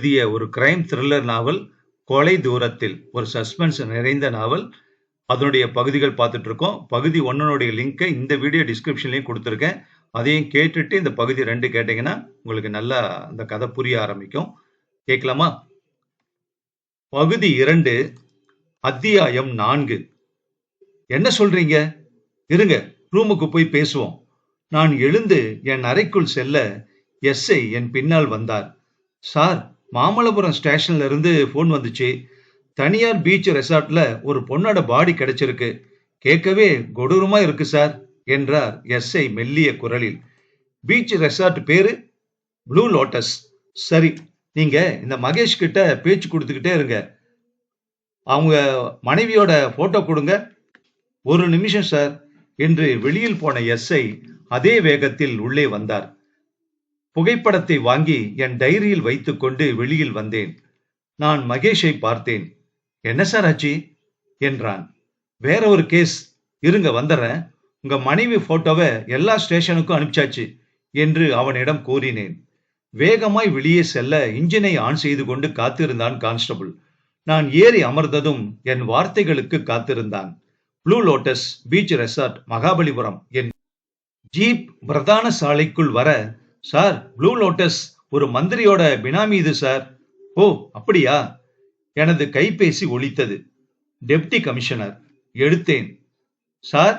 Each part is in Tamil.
எழுதிய ஒரு கிரைம் த்ரில்லர் நாவல் கொலை தூரத்தில், ஒரு சஸ்பென்ஸ் நிறைந்த நாவல். அதனுடைய பகுதிகள் பார்த்துட்டு இருக்கோம். பகுதி 1 லிங்கை இந்த வீடியோ டிஸ்கிரிப்ஷன்லயும் கொடுத்துருக்கேன். அதையும் கேட்டுட்டு இந்த பகுதி 2 கேட்டீங்கன்னா உங்களுக்கு நல்லா அந்த கதை புரிய ஆரம்பிக்கும். கேட்கலாமா? பகுதி 2, அத்தியாயம் 4. என்ன சொல்றீங்க? இருங்க, ரூமுக்கு போய் பேசுவோம். நான் எழுந்து என் அறைக்குள் செல்ல எஸ்ஐ என் பின்னால் வந்தார். சார், மாமல்லபுரம் ஸ்டேஷன்ல இருந்து போன் வந்துச்சு. தனியார் பீச் ரெசார்ட்ல ஒரு பொண்ணோட பாடி கிடைச்சிருக்கு. கேட்கவே கொடூரமா இருக்கு சார் என்றார் எஸ்ஐ மெல்லிய குரலில். பீச் ரெசார்ட் பேரு ப்ளூ லோட்டஸ். சரி, நீங்க இந்த மகேஷ் கிட்ட பேச்சு கொடுத்துக்கிட்டே இருங்க. அவங்க மனைவியோட போட்டோ கொடுங்க. ஒரு நிமிஷம் சார் என்று வெளியில் போன எஸ்ஐ அதே வேகத்தில் உள்ளே வந்தார். புகைப்படத்தை வாங்கி என் டைரியில் வைத்துக் கொண்டு வெளியில் வந்தேன். நான் மகேஷை பார்த்தேன். என்ன சார் ஆச்சு என்றான். வேற ஒரு கேஸ், இருங்க வந்துடுறேன். உங்க மனைவி போட்டோவை எல்லா ஸ்டேஷனுக்கும் அனுப்பிச்சாச்சு என்று அவனிடம் கூறினேன். வேகமாய் வெளியே செல்ல இன்ஜினை ஆன் செய்து கொண்டு காத்திருந்தான் கான்ஸ்டபிள். நான் ஏறி அமர்ந்ததும் என் வார்த்தைகளுக்கு காத்திருந்தான். Blue lotus beach resort, Mahabalipuram. என் ஜீப் பிரதான சாலைக்குள் வர, சார், ப்ளூ லோட்டஸ் ஒரு மந்திரியோட பினாமி இது சார். ஓ, அப்படியா? எனது கைபேசி ஒலித்தது. Deputy commissioner. எடுத்தேன். சார்,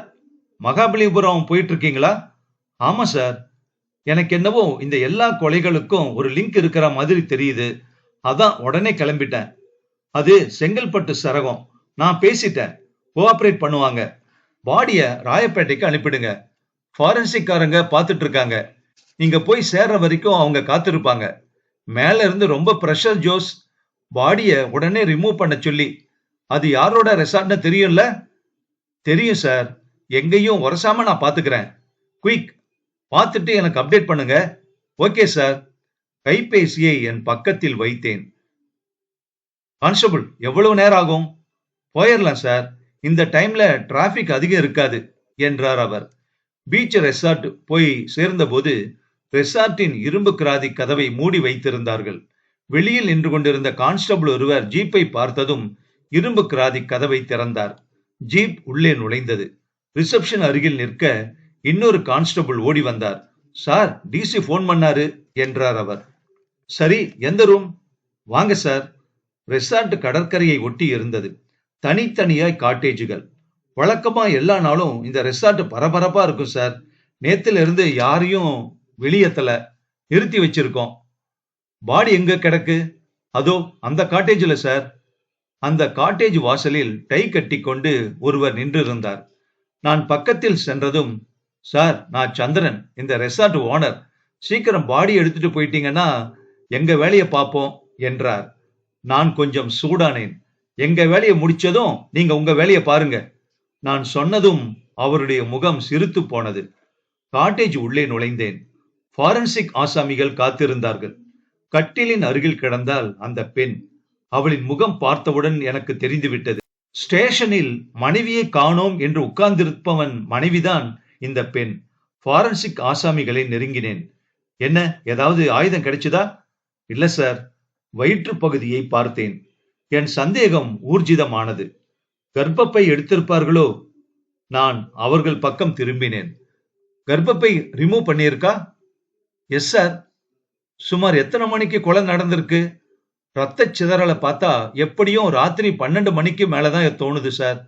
மகாபலிபுரம் போயிட்டு இருக்கீங்களா? ஆமா சார். எனக்கு என்னவோ இந்த எல்லா கொலைகளுக்கும் ஒரு லிங்க் இருக்கிற மாதிரி தெரியுது. அதான் உடனே கிளம்பிட்டேன். அது செங்கல்பட்டு சரகம். நான் பேசிட்டேன், கோஆபரேட் பண்ணுவாங்க. பாடிய ராயப்பேட்டைக்கு அனுப்பிடுங்க. ஃபாரன்சிக்காரங்க பார்த்துட்டு இருக்காங்க. நீங்க போய் சேர்ற வரைக்கும் அவங்க காத்திருப்பாங்க. மேல இருந்து ரொம்ப பிரஷர் ஜோஸ். பாடிய உடனே ரிமூவ் பண்ண சொல்லி. அது யாரோட ரெசார்ட்னு தெரியும்ல? தெரியும் சார். எங்கேயும் உரசாம நான் பாத்துக்கிறேன். குயிக், பார்த்துட்டு எனக்கு அப்டேட் பண்ணுங்க. Okay sir. கைபேசியை என் பக்கத்தில் வைத்தேன். கான்ஸ்டபிள், எவ்வளவு நேரம் ஆகும்? போயிடலாம் சார். இந்த டைம்ல டிராபிக் அதிகம் இருக்காது என்றார் அவர். பீச் ரெசார்ட் போய் சேர்ந்தபோது ரெசார்ட்டின் இரும்பு கிராதி கதவை மூடி வைத்திருந்தார்கள். வெளியில் நின்று கொண்டிருந்த கான்ஸ்டபிள் ஒருவர் ஜீப்பை பார்த்ததும் இரும்பு கிராதி கதவை திறந்தார். ஜீப் உள்ளே நுழைந்தது. ரிசப்ஷன் அருகில் நிற்க இன்னொரு கான்ஸ்டபிள் ஓடி வந்தார். சார், டிசி போன் பண்ணாரு என்றார் அவர். சரி, எந்த ரூம்? வாங்க சார். ரெசார்ட் கடற்கரையை ஒட்டி இருந்தது. தனித்தனியாய் காட்டேஜுகள். வழக்கமா எல்லா நாளும் இந்த ரெசார்ட் பரபரப்பா இருக்கும் சார். நேத்துல இருந்து யாரையும் வெளியேத்தல, நிறுத்தி வச்சிருக்கோம். பாடி எங்க கிடக்கு? அதோ அந்த காட்டேஜ்ல சார். அந்த காட்டேஜ் வாசலில் டை கட்டி கொண்டு ஒருவர் நின்று இருந்தார். நான் பக்கத்தில் சென்றதும், சார், நான் சந்திரன், இந்த ரெசார்ட் ஓனர். சீக்கிரம் பாடி எடுத்துட்டு போயிட்டீங்கன்னா எங்க வேலையை பார்ப்போம் என்றார். நான் கொஞ்சம் சூடானேன். எங்க வேலையை முடிச்சதும் நீங்க உங்க வேலையை பாருங்க. நான் சொன்னதும் அவருடைய முகம் சிரித்து போனது. காட்டேஜ் உள்ளே நுழைந்தேன். ஃபாரன்சிக் ஆசாமிகள் காத்திருந்தார்கள். கட்டிலின் அருகில் கிடந்தால் அந்த பெண். அவளின் முகம் பார்த்தவுடன் எனக்கு தெரிந்துவிட்டது. ஸ்டேஷனில் மனைவியை காணோம் என்று உட்கார்ந்திருப்பவன் மனைவிதான் இந்த பெண். ஃபாரன்சிக் ஆசாமிகளை நெருங்கினேன். என்ன, ஏதாவது ஆயுதம் கிடைச்சதா? இல்ல சார். வயிற்று பகுதியை பார்த்தேன். என் சந்தேகம் ஊர்ஜிதமானது. கர்ப்பப்பை எடுத்திருப்பார்களோ? நான் அவர்கள் பக்கம் திரும்பினேன். கர்ப்பப்பை ரிமூவ் பண்ணியிருக்கா? Yes sir. சுமார் எத்தனை மணிக்கு கொலை நடந்திருக்கு? ரத்த சிதறலை பார்த்தா எப்படியும் ராத்திரி 12 மணிக்கு மேலதான் தோணுது சார்.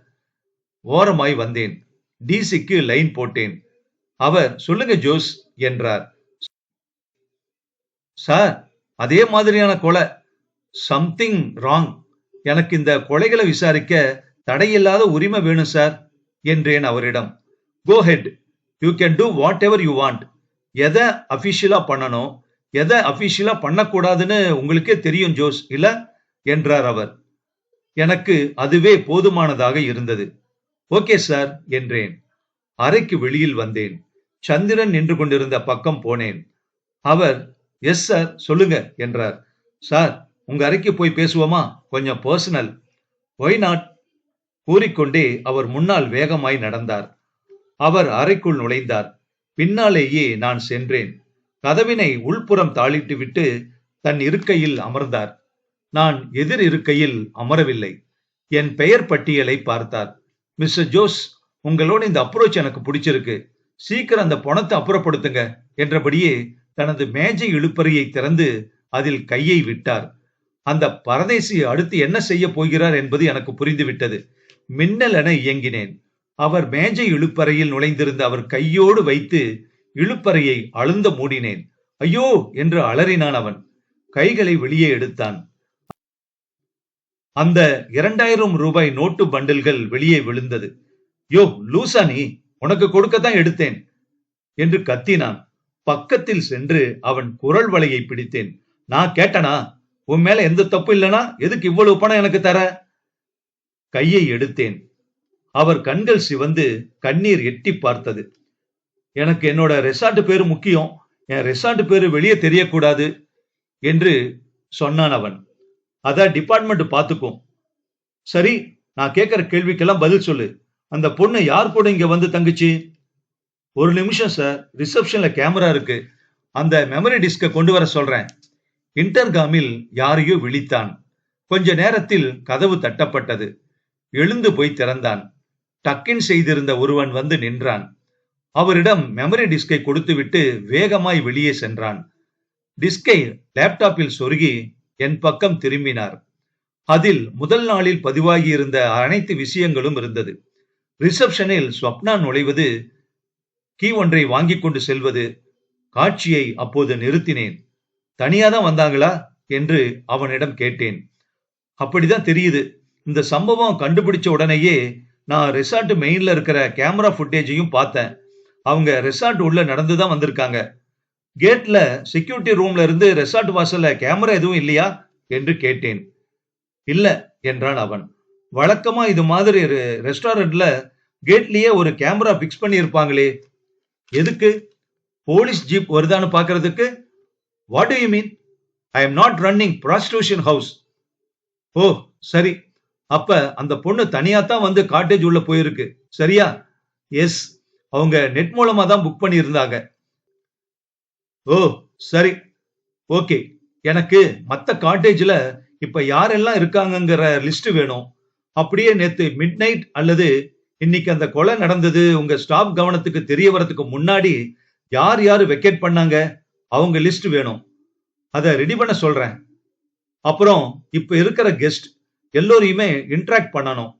ஓரமாய் வந்தேன். டிசிக்கு லைன் போட்டேன். அவர், சொல்லுங்க ஜோஸ் என்றார். சார், அதே மாதிரியான கொலை. Something wrong. எனக்கு இந்த கொலைகளை விசாரிக்க தடையில்லாத உரிமை வேணும் சார் என்றேன் அவரிடம். Go ahead, you can do whatever you want. எதை அபிஷியலா பண்ணணும், எதை அபிஷியலா பண்ணக்கூடாதுன்னு உங்களுக்கே தெரியும் ஜோஸ், இல்ல என்றார் அவர். எனக்கு அதுவே போதுமானதாக இருந்தது. ஓகே சார் என்றேன். அறைக்கு வெளியில் வந்தேன். சந்திரன் நின்று கொண்டிருந்த பக்கம் போனேன். அவர், எஸ் சார், சொல்லுங்க என்றார். சார், உங்க அறைக்கு போய் பேசுவோமா? கொஞ்சம் பர்சனல். Y not? கூறிக்கொண்டே அவர் முன்னால் வேகமாய் நடந்தார். அவர் அறைக்குள் நுழைந்தார். பின்னாலேயே நான் சென்றேன். கதவினை உள்புறம் தாளிட்டு விட்டு தன் இருக்கையில் அமர்ந்தார். நான் எதிர் இருக்கையில் அமரவில்லை. என் பெயர் பட்டியலை பார்த்தார். மிஸ்டர் ஜோஸ், உங்களோட இந்த அப்ரோச் எனக்கு பிடிச்சிருக்கு. சீக்கிரம் அந்த பணத்தை அப்புறப்படுத்துங்க என்றபடியே தனது மேஜை இழுப்பறையை திறந்து அதில் கையை விட்டார். அந்த பரதேசி அடுத்து என்ன செய்ய போகிறார் என்பது எனக்கு புரிந்துவிட்டது. மின்னல் என இயங்கினேன். அவர் மேஜை இழுப்பறையில் நுழைந்திருந்த அவர் கையோடு வைத்து இழுப்பறையை அழுந்த மூடினேன். ஐயோ என்று அலறினான் அவன். கைகளை வெளியே எடுத்தான். அந்த 2000 ரூபாய் நோட்டு பண்டில்கள் வெளியே விழுந்தது. யோ லூசா, நீ உனக்கு கொடுக்கத்தான் எடுத்தேன் என்று கத்தினான். பக்கத்தில் சென்று அவன் குரல் வளையை பிடித்தேன். நான் கேட்டனா? உன் மேல எந்த தப்பு இல்லனா எதுக்கு இவ்வளவு பணம் எனக்கு தர? கையை எடுத்தேன். அவர் கண்கள் சிவந்து கண்ணீர் எட்டி பார்த்தது. எனக்கு என்னோட ரெசார்ட் பேரு முக்கியம். என் ரெசார்ட் பேரு வெளியே தெரியக்கூடாது என்று சொன்னான் அவன். அதான் டிபார்ட்மெண்ட் பாத்துக்கும். சரி, நான் கேட்கிற கேள்விக்கெல்லாம் பதில் சொல்லு. அந்த பொண்ணு யார் கூட இங்க வந்து தங்குச்சு? ஒரு நிமிஷம் சார், ரிசப்ஷன்ல கேமரா இருக்கு. அந்த மெமரி டிஸ்க கொண்டு வர சொல்றேன். இன்டர்காமில் யாரையோ விழித்தான். கொஞ்ச நேரத்தில் கதவு தட்டப்பட்டது. எழுந்து போய் திறந்தான். டக்கின் செய்திருந்த ஒருவன் வந்து நின்றான். அவரிடம் மெமரி டிஸ்கை கொடுத்துவிட்டு வேகமாய் வெளியே சென்றான். டிஸ்கை லேப்டாப்பில் சொருகி என் பக்கம் திரும்பினார். அதில் முதல் நாளில் பதிவாகியிருந்த அனைத்து விஷயங்களும் இருந்தது. ரிசப்ஷனில் ஸ்வப்னா நுழைவது, கீ ஒன்றை வாங்கி கொண்டு செல்வது. காட்சியை அப்போது நிறுத்தினேன். தனியாதான் வந்தாங்களா என்று அவனிடம் கேட்டேன். அப்படிதான் தெரியுது. இந்த சம்பவம் கண்டுபிடிச்ச உடனேயே நான் ரெசார்ட் மெயின்ல இருக்கிற கேமரா ஃபுட்டேஜையும் பார்த்தேன். அவங்க ரெசார்ட் உள்ள நடந்துதான் வந்திருக்காங்க. கேட்ல செக்யூரிட்டி ரூம்ல இருந்து ரெசார்ட் வாசல்ல கேமரா எதுவும் இல்லையா என்று கேட்டேன். இல்ல என்றான் அவன். வழக்கமா இது மாதிரி ரெஸ்டாரண்ட்ல கேட்லயே ஒரு கேமரா பிக்ஸ் பண்ணி இருப்பாங்களே, எதுக்கு? போலீஸ் ஜீப் வருதான்னு பாக்குறதுக்கு. What do you mean? I am not running prostitution house. ஓ சரி, அப்ப அந்த பொண்ணு தனியாத்தான் வந்து காட்டேஜ் உள்ள போயிருக்கு, சரியா? எஸ், அவங்க நெட் மூலமா தான் புக் பண்ணி இருந்தாங்க. ஓ சரி, ஓகே. எனக்கு மத்த காட்டேஜ்ல இப்ப யாரெல்லாம் இருக்காங்கங்கிற லிஸ்ட் வேணும். அப்படியே நேத்து மிட் நைட் அல்லது இன்னைக்கு அந்த கொலை நடந்தது உங்க ஸ்டாஃப் கவனத்துக்கு தெரிய வரதுக்கு முன்னாடி யார் யாரு வெக்கேட் பண்ணாங்க அவங்க லிஸ்ட் வேணும். அதை ரெடி பண்ண சொல்றேன். அப்புறம் இப்ப இருக்கிற கெஸ்ட் எல்லோரையுமே இன்டராக்ட் பண்ணணும்.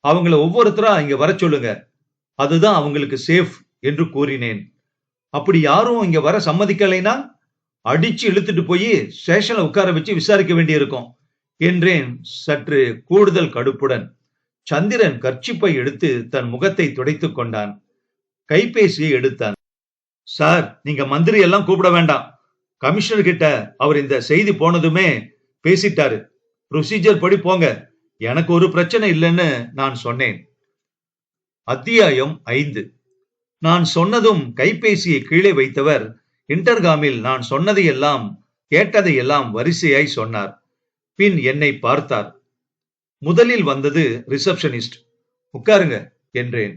அவங்கள ஒவ்வொருத்தரா இங்க வர சொல்லுங்க. அதுதான் அவங்களுக்கு சேஃப் என்று கூறினேன். அப்படி யாரும் இங்க வர சம்மதிக்கலைனா அடிச்சு இழுத்துட்டு போய் ஸ்டேஷன்ல உட்கார வச்சு விசாரிக்க வேண்டியிருக்கும் என்றேன் சற்று கூடுதல் கடுப்புடன். சந்திரன் கர்ச்சிப்பை எடுத்து தன் முகத்தை துடைத்துக் கொண்டான். கைபேசியை எடுத்தான். சார், நீங்க மந்திரி எல்லாம் கூப்பிட வேண்டாம். கமிஷனர் கிட்ட அவர் இந்த செய்தி போனதுமே பேசிட்டாரு. ப்ரொசீஜர் படி போங்க. எனக்கு ஒரு பிரச்சனை இல்லைன்னு நான் சொன்னேன். அத்தியாயம் 5. நான் சொன்னதும் கைபேசியை கீழே வைத்தவர் இன்டர்காமில் நான் சொன்னதையெல்லாம் கேட்டதையெல்லாம் வரிசையாய் சொன்னார். பின் என்னை பார்த்தார். முதலில் வந்தது ரிசப்ஷனிஸ்ட். உட்காருங்க என்றேன்.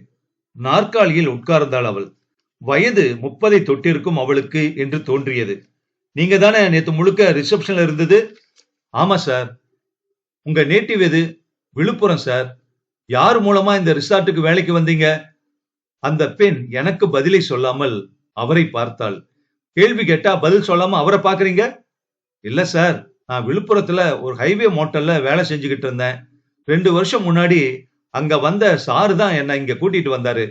நாற்காலியில் உட்கார்ந்தாள் அவள். வயது 30 தொட்டிருக்கும் அவளுக்கு என்று தோன்றியது. நீங்க தானே நேத்து முழுக்க ரிசப்ஷன்ல இருந்தது? ஆமா சார். உங்க நேட்டிவ் எது? விழுப்புரம் சார். யார் மூலமா இந்த ரிசார்ட்டுக்கு வேலைக்கு வந்தீங்க? அந்த பெண் எனக்கு பதிலை சொல்லாமல் அவரை பார்த்தாள். கேள்வி கேட்டா பதில் சொல்லாம அவரை பாக்குறீங்க? இல்ல சார், நான் விழுப்புரத்துல ஒரு ஹைவே மோட்டல்ல வேலை செஞ்சுக்கிட்டு இருந்தேன். 2 வருஷம் முன்னாடி அங்க வந்த சாரு தான் என்ன இங்க கூட்டிட்டு வந்தாரு,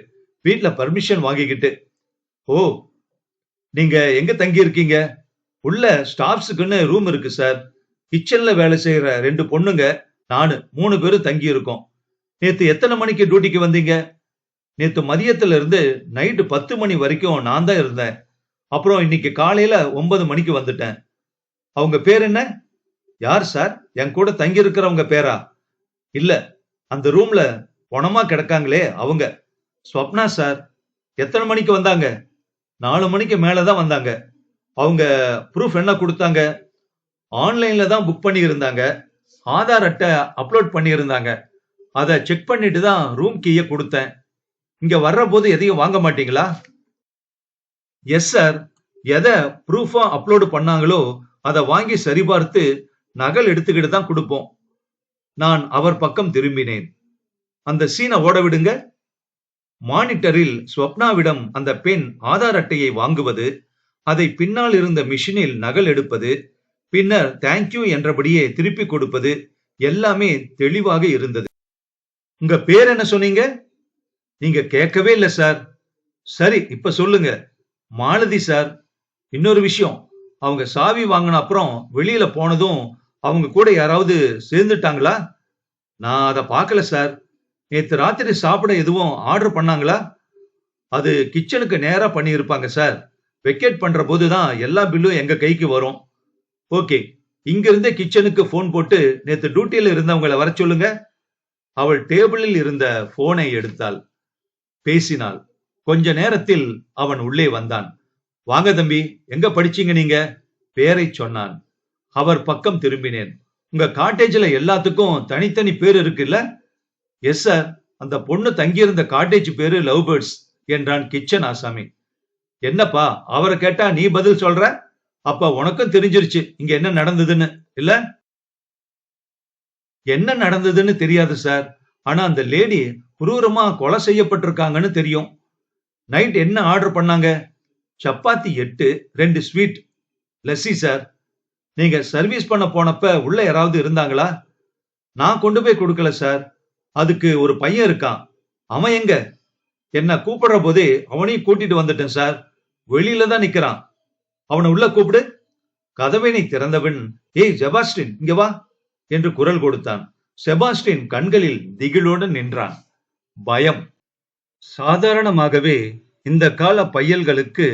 வீட்ல பர்மிஷன் வாங்கிக்கிட்டு. ஓ, நீங்க எங்க தங்கி இருக்கீங்க? உள்ள ஸ்டாஃப்ஸுக்குன்னு ரூம் இருக்கு சார். கிச்சன்ல வேலை செய்யற 2 பொண்ணுங்க, நானு 3 பேரும் தங்கி இருக்கோம். நேத்து எத்தனை மணிக்கு டியூட்டிக்கு வந்தீங்க? நேத்து மதியத்துல இருந்து நைட்டு 10 மணி வரைக்கும் நான் தான் இருந்தேன். அப்புறம் இன்னைக்கு காலையில 9 மணிக்கு வந்துட்டேன். அவங்க பேர் என்ன? யார் சார்? என் கூட தங்கி இருக்கிறவங்க பேரா? இல்ல, அந்த ரூம்ல பொணமா கிடக்காங்களே அவங்க. ஸ்வப்னா சார். எத்தனை மணிக்கு வந்தாங்க? 4 மணிக்கு மேலதான் வந்தாங்க. அவங்க ப்ரூஃப் என்ன கொடுத்தாங்க? ஆன்லைன்ல தான் புக் பண்ணி இருந்தாங்க. ஆதார் அட்டை அப்லோட் பண்ணி இருந்தாங்க. அதை செக் பண்ணிட்டு தான் ரூம் கீயை கொடுத்தேன். இங்க வர்ற போது எதையும் வாங்க மாட்டீங்களா? Yes sir. எதை ப்ரூஃபா அப்லோடு பண்ணாங்களோ அதை வாங்கி சரிபார்த்து நகல் எடுத்துக்கிட்டு தான் கொடுப்போம். நான் அவர் பக்கம் திரும்பினேன். அந்த சீனை ஓட விடுங்க. மானிட்டரில் ஸ்வப்னாவிடம் அந்த பெண் ஆதார் அட்டையை வாங்குவது, அதை பின்னால் இருந்த மிஷினில் நகல் எடுப்பது, பின்னர் தேங்க்யூ என்றபடியே திருப்பி கொடுப்பது எல்லாமே தெளிவாக இருந்தது. உங்க பேர் என்ன சொன்னீங்க? நீங்க கேட்கவே இல்ல சார். சரி, இப்ப சொல்லுங்க. மாலதி சார். இன்னொரு விஷயம், அவங்க சாவி வாங்கின அப்புறம் வெளியில போனதும் அவங்க கூட யாராவது சேர்ந்துட்டாங்களா? நான் அதை பார்க்கல சார். நேத்து ராத்திரி சாப்பிட எதுவும் ஆர்டர் பண்ணாங்களா? அது கிச்சனுக்கு நேரா பண்ணி இருப்பாங்க சார். வெக்கேட் பண்ற போதுதான் எல்லா பில்லும் எங்க கைக்கு வரும். ஓகே, இங்க இருந்தே கிச்சனுக்கு போன் போட்டு நேத்து டியூட்டியில இருந்தவங்களை வர சொல்லுங்க. அவள் டேபிளில் இருந்த போனை எடுத்தாள், பேசினாள். கொஞ்ச நேரத்தில் அவன் உள்ளே வந்தான். வாங்க தம்பி, எங்க படிச்சீங்க நீங்க? பேரை சொன்னான். அவர் பக்கம் திரும்பினேன். உங்க காட்டேஜ்ல எல்லாத்துக்கும் தனித்தனி பேர் இருக்குல்ல? Yes sir. அந்த பொண்ணு தங்கியிருந்த காட்டேஜ் பேரு லவ் பேர்ட்ஸ் என்றான் கிச்சன் ஆசாமி. என்னப்பா, அவரை கேட்டா நீ பதில் சொல்ற? அப்ப உனக்கும் தெரிஞ்சிருச்சு இங்க என்ன நடந்ததுன்னு இல்ல? என்ன நடந்ததுன்னு தெரியாது சார். ஆனா அந்த லேடி குரூரமா கொலை செய்யப்பட்டிருக்காங்கன்னு தெரியும். நைட் என்ன ஆர்டர் பண்ணாங்க? Chapati 8, 2 sweet, lassi sir. நீங்க சர்வீஸ் பண்ண போனப்ப உள்ள யாராவது இருந்தாங்களா? நான் கொண்டு போய் கொடுக்கல சார். அதுக்கு ஒரு பையன் இருக்கான். அவன் எங்க? என்ன கூப்பிடுற போதே அவனையும் கூட்டிட்டு வந்துட்டேன் சார். வெளியில தான் நிக்கிறான். அவனை உள்ள கூப்பிடு. கதவினை திறந்தவன், ஏய் செபாஸ்டின், இங்க வா என்று குரல் கொடுத்தான். செபாஸ்டின் கண்களில் திகிலோடு நின்றான். பயம். சாதாரணமாகவே இந்த கால பையல்களுக்கு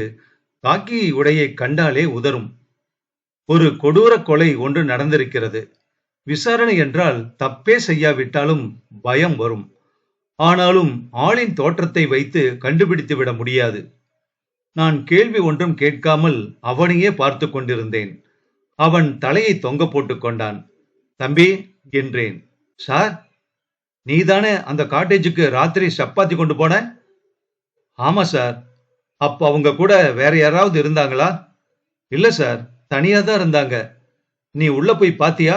காக்கி உடையை கண்டாலே உதறும். ஒரு கொடூர கொலை ஒன்று நடந்திருக்கிறது. விசாரணை என்றால் தப்பே செய்யாவிட்டாலும் பயம் வரும். ஆனாலும் ஆளின் தோற்றத்தை வைத்து கண்டுபிடித்து விட முடியாது. நான் கேள்வி ஒன்றும் கேட்காமல் அவனையே பார்த்து கொண்டிருந்தேன். அவன் தலையை தொங்க போட்டுக் கொண்டான். தம்பி என்றேன். சார், நீதானே அந்த காட்டேஜுக்கு ராத்திரி சப்பாத்தி கொண்டு போன? ஆமா சார். அப்ப அவங்க கூட வேற யாராவது இருந்தாங்களா? இல்ல சார், தனியா தான் இருந்தாங்க. நீ உள்ள போய் பாத்தியா?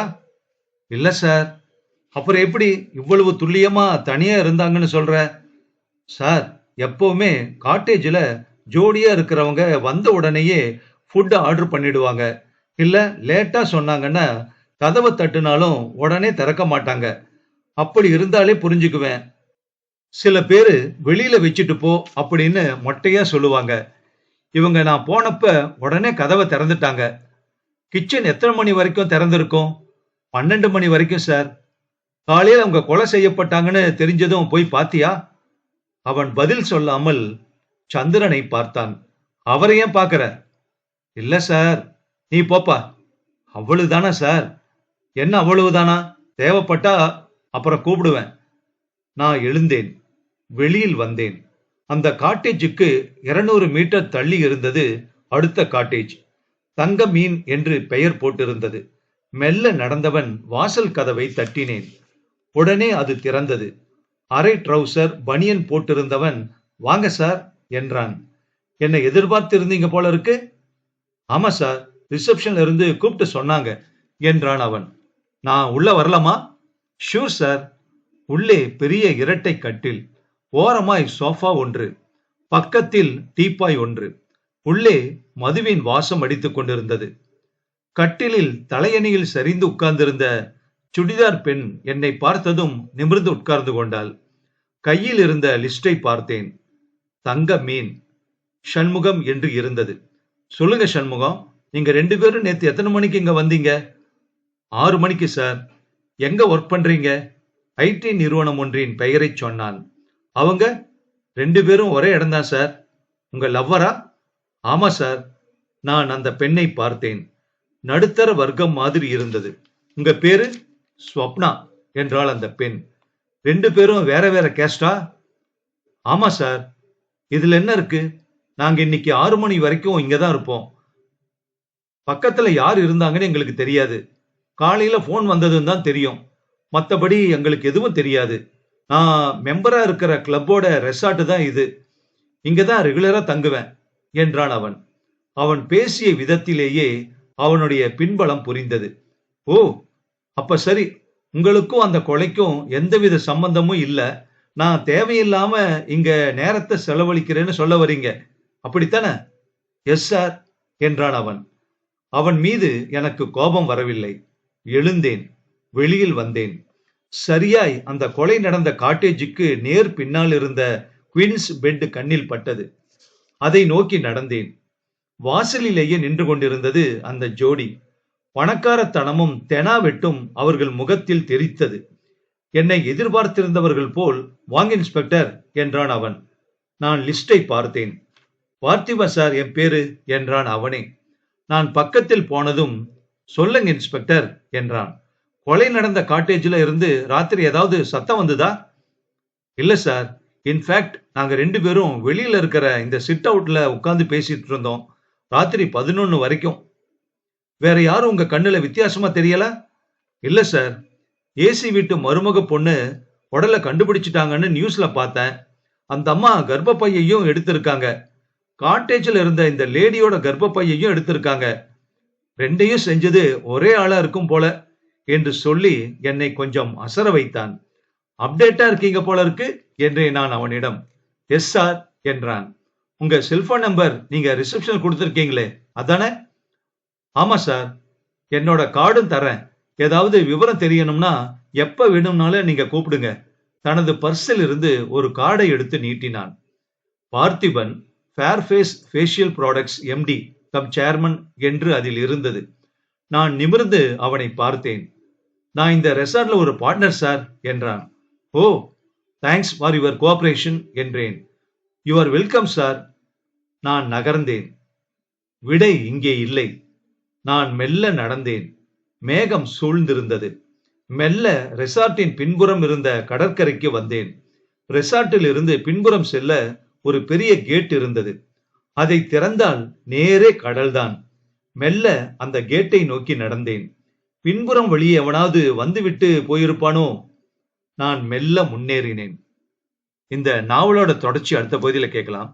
இல்ல சார். அப்புறம் எப்படி இவ்வளவு துல்லியமா தனியா இருந்தாங்கன்னு சொல்ற? சார், எப்பவுமே காட்டேஜ்ல ஜோடியா இருக்கிறவங்க வந்த உடனேயே ஃபுட் ஆர்டர் பண்ணிடுவாங்க. இல்ல லேட்டா சொன்னாங்கன்னா கதவை தட்டுனாலும் உடனே திறக்க மாட்டாங்க. அப்படி இருந்தாலே புரிஞ்சுக்குவேன். சில பேரு வெளியில வச்சுட்டு போ அப்படின்னு மொட்டையா சொல்லுவாங்க. இவங்க நான் போனப்ப உடனே கதவை திறந்துட்டாங்க. கிச்சன் எத்தனை மணி வரைக்கும் திறந்திருக்கும்? 12 மணி வரைக்கும் சார். காலையில அவங்க கொலை செய்யப்பட்டாங்கன்னு தெரிஞ்சதும் போய் பாத்தியா? அவன் பதில் சொல்லாமல் சந்திரனை பார்த்தான். அவரை ஏன் பாக்குற? இல்ல சார். நீ போப்பா. அவ்வளவுதானா சார்? என்ன அவ்வளவுதானா? தேவைப்பட்டா அப்புறம் கூப்பிடுவேன். நான் எழுந்தேன். வெளியில் வந்தேன். அந்த காட்டேஜுக்கு 200 மீட்டர் தள்ளி இருந்தது அடுத்த காட்டேஜ். தங்க மீன் என்று பெயர் போட்டிருந்தது. மெல்ல நடந்தவன் வாசல் கதவை தட்டினேன். உடனே அது திறந்தது. அரை ட்ரவுசர் பனியன் போட்டிருந்தவன், வாங்க சார் என்றான். என்னை எதிர்பார்த்திருந்தீங்க போல இருக்கு. ஆமா சார், ரிசப்ஷன்ல இருந்து கூப்பிட்டு சொன்னாங்க என்றான் அவன். நான் உள்ள வரலாமா? Sure sir. உள்ளே பெரிய இரட்டை கட்டில், ஓரமாய் சோஃபா ஒன்று, பக்கத்தில் டீப்பாய் ஒன்று. உள்ளே மதுவின் வாசம் அடித்துக் கொண்டிருந்தது. கட்டிலில் தலையணியில் சரிந்து உட்கார்ந்திருந்த சுடிதார் பெண் என்னை பார்த்ததும் நிமிர்ந்து உட்கார்ந்து கொண்டாள். கையில் இருந்த லிஸ்டை பார்த்தேன். தங்க மீன், சண்முகம் என்று இருந்தது. சொல்லுங்க சண்முகம், நீங்க 2 பேரும் நேத்து எத்தனை மணிக்கு இங்க வந்தீங்க? 6 மணிக்கு சார். எங்க ஒர்க் பண்றீங்க? ஐடி நிறுவனம் ஒன்றின் பெயரை சொன்னான். அவங்க 2 பேரும் ஒரே இடம்தான் சார். உங்க லவ்வரா? ஆமா சார். நான் அந்த பெண்ணை பார்த்தேன். நடுத்தர வர்க்கம் மாதிரி இருந்தது. உங்க பேரு? ஸ்வப்னா என்றாள் அந்த பெண். 2 பேரும் வேற வேற கேஸ்டா? ஆமா சார். இதுல என்ன இருக்கு? நாங்க இன்னைக்கு 6 மணி வரைக்கும் இங்கதான் இருப்போம். பக்கத்துல யார் இருந்தாங்கன்னு எங்களுக்கு தெரியாது. காலையில போன் வந்ததுன்னு தான் தெரியும். மத்தபடி எங்களுக்கு எதுவும் தெரியாது. நான் மெம்பரா இருக்கிற கிளப்போட ரெசார்ட் தான் இது. இங்கதான் ரெகுலரா தங்குவேன் என்றான் அவன். அவன் பேசிய விதத்திலேயே அவனுடைய பின்பலம் புரிந்தது. ஓ, அப்ப சரி, உங்களுக்கும் அந்த கொலைக்கும் எந்தவித சம்பந்தமும் இல்ல. நான் தேவையில்லாம இங்க நேரத்தை செலவழிக்கிறேன்னு சொல்ல வரீங்க, அப்படித்தானே? எஸ் சார் என்றான் அவன். அவன் மீது எனக்கு கோபம் வரவில்லை. எழுந்தேன், வெளியில் வந்தேன். சரியாய் அந்த கொலை நடந்த காட்டேஜுக்கு நேர் பின்னால் இருந்த குயின்ஸ் பெட் கண்ணில் பட்டது. அதை நோக்கி நடந்தேன். வாசலிலேயே நின்று கொண்டிருந்தது அந்த ஜோடி. பணக்காரத்தனமும் தெனாவெட்டும் அவர்கள் முகத்தில் தெரித்தது. என்னை எதிர்பார்த்திருந்தவர்கள் போல், வாங்க இன்ஸ்பெக்டர் என்றான் அவன். நான் லிஸ்டை பார்த்தேன். பார்த்திப சார் என் பேரு என்றான் அவனே. நான் பக்கத்தில் போனதும், சொல்லுங்க இன்ஸ்பெக்டர் என்றான். கொலை நடந்த காட்டேஜ்ல இருந்து ராத்திரி ஏதாவது சத்தம் வந்ததா? இல்ல சார், இன்ஃபேக்ட் நாங்க 2 பேரும் வெளியில இருக்கிற இந்த சிட் அவுட்ல உட்கார்ந்து பேசிட்டு இருந்தோம், ராத்திரி 11 வரைக்கும். வேற யாரும் உங்க கண்ணுல வித்தியாசமா தெரியல? இல்ல சார், ஏசி வீட்டு மருமக பொண்ணு உடலை கண்டுபிடிச்சிட்டாங்கன்னு நியூஸ்ல பார்த்தேன். அந்த அம்மா கர்ப்பப்பையையும் எடுத்திருக்காங்க. காட்டேஜ்ல இருந்த இந்த லேடியோட கர்ப்பப்பையையும் எடுத்திருக்காங்க. 2யும் செஞ்சது ஒரே ஆளா இருக்கும் போல என்று சொல்லி என்னை கொஞ்சம் அசர வைத்தான். அப்டேட்டா இருக்கீங்க போல இருக்கு என்றேன் நான் அவனிடம். எஸ் சார் என்றான். உங்க செல்போன் நம்பர் நீங்க ரிசப்ஷன் கொடுத்திருக்கீங்களே, அதானே? ஆமா சார், என்னோட கார்டும் தரேன். ஏதாவது விவரம் தெரியணும்னா எப்ப வேணும்னாலும் நீங்க கூப்பிடுங்க. தனது பர்சில் இருந்து ஒரு கார்டை எடுத்து நீட்டினான். Parthiban Fairface facial products MD cum chairman என்று அதில் இருந்தது. நான் நிமிர்ந்து அவனை பார்த்தேன். நான் இந்த ரெசார்ட்ல ஒரு பார்ட்னர் சார் என்றான். ஓ, தேங்க்ஸ் ஃபார் யுவர் கோஆபரேஷன் என்றேன். Your welcome sir. நான் நகர்ந்தேன். விடை இங்கே இல்லை. நான் மெல்ல நடந்தேன். மேகம் சூழ்ந்திருந்தது. மெல்ல ரெசார்ட்டின் பின்புறம் இருந்த கடற்கரைக்கு வந்தேன். ரெசார்ட்டில் இருந்து பின்புறம் செல்ல ஒரு பெரிய கேட் இருந்தது. அதை திறந்தால் நேரே கடல்தான். மெல்ல அந்த கேட்டை நோக்கி நடந்தேன். பின்புறம் வழியே எவனாவது வந்துவிட்டு போயிருப்பானோ? நான் மெல்ல முன்னேறினேன். இந்த நாவலோட தொடர்ச்சி அடுத்த பகுதியில் கேட்கலாம்.